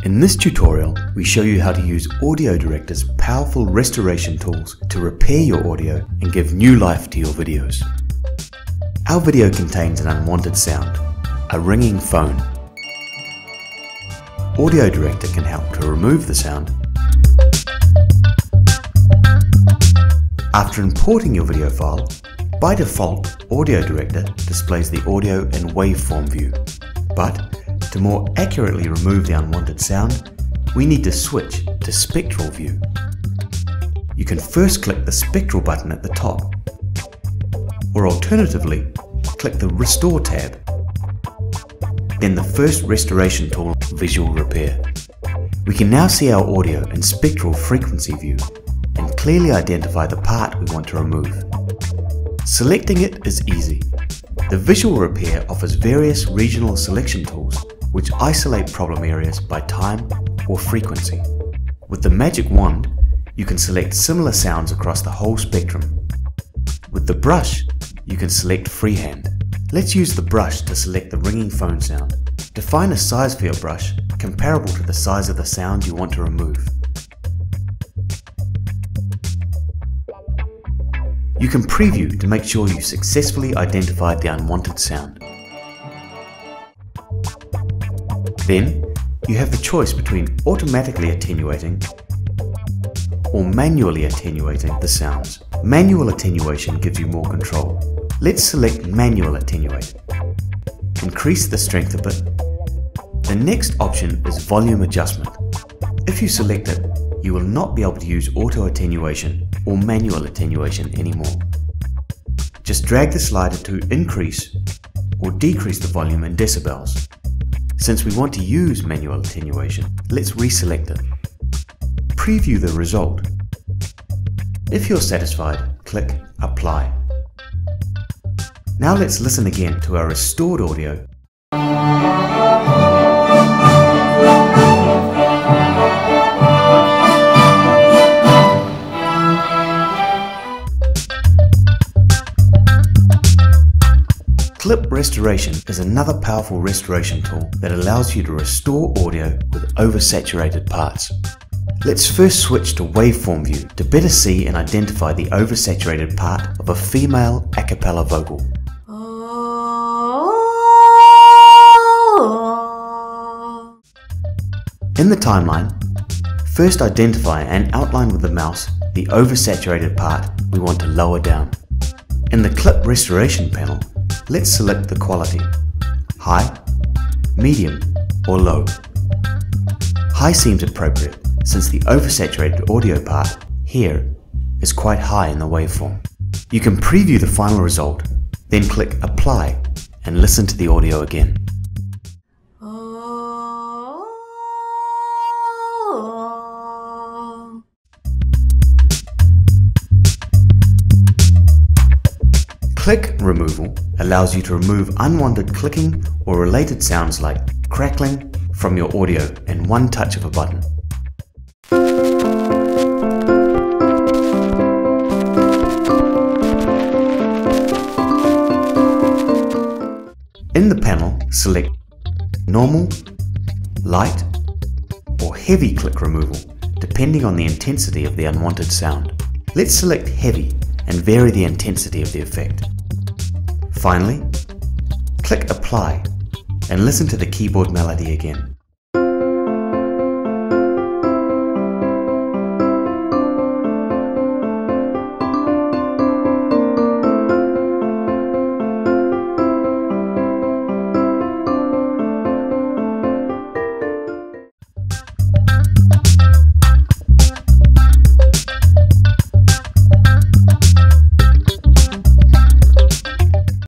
In this tutorial, we show you how to use AudioDirector's powerful restoration tools to repair your audio and give new life to your videos. Our video contains an unwanted sound, a ringing phone. AudioDirector can help to remove the sound. After importing your video file, by default, AudioDirector displays the audio in waveform view. But to more accurately remove the unwanted sound, we need to switch to spectral view. You can first click the spectral button at the top, or alternatively, click the Restore tab, then the first restoration tool, Visual Repair. We can now see our audio in spectral frequency view and clearly identify the part we want to remove. Selecting it is easy. The Visual Repair offers various regional selection tools which isolate problem areas by time or frequency. With the magic wand, you can select similar sounds across the whole spectrum. With the brush, you can select freehand. Let's use the brush to select the ringing phone sound. Define a size for your brush comparable to the size of the sound you want to remove. You can preview to make sure you successfully identified the unwanted sound. Then, you have the choice between automatically attenuating or manually attenuating the sounds. Manual attenuation gives you more control. Let's select Manual Attenuate. Increase the strength a bit. The next option is Volume Adjustment. If you select it, you will not be able to use auto attenuation or manual attenuation anymore. Just drag the slider to increase or decrease the volume in decibels. Since we want to use manual attenuation, let's reselect it. Preview the result. If you're satisfied, click Apply. Now let's listen again to our restored audio. Clip Restoration is another powerful restoration tool that allows you to restore audio with oversaturated parts. Let's first switch to waveform view to better see and identify the oversaturated part of a female a cappella vocal. In the timeline, first identify and outline with the mouse the oversaturated part we want to lower down. In the Clip Restoration panel, let's select the quality, high, medium or low. High seems appropriate since the oversaturated audio part here is quite high in the waveform. You can preview the final result, then click Apply and listen to the audio again. Click Removal allows you to remove unwanted clicking or related sounds like crackling from your audio in one touch of a button. In the panel, select Normal, Light, or Heavy click removal, depending on the intensity of the unwanted sound. Let's select Heavy and vary the intensity of the effect. Finally, click Apply and listen to the keyboard melody again.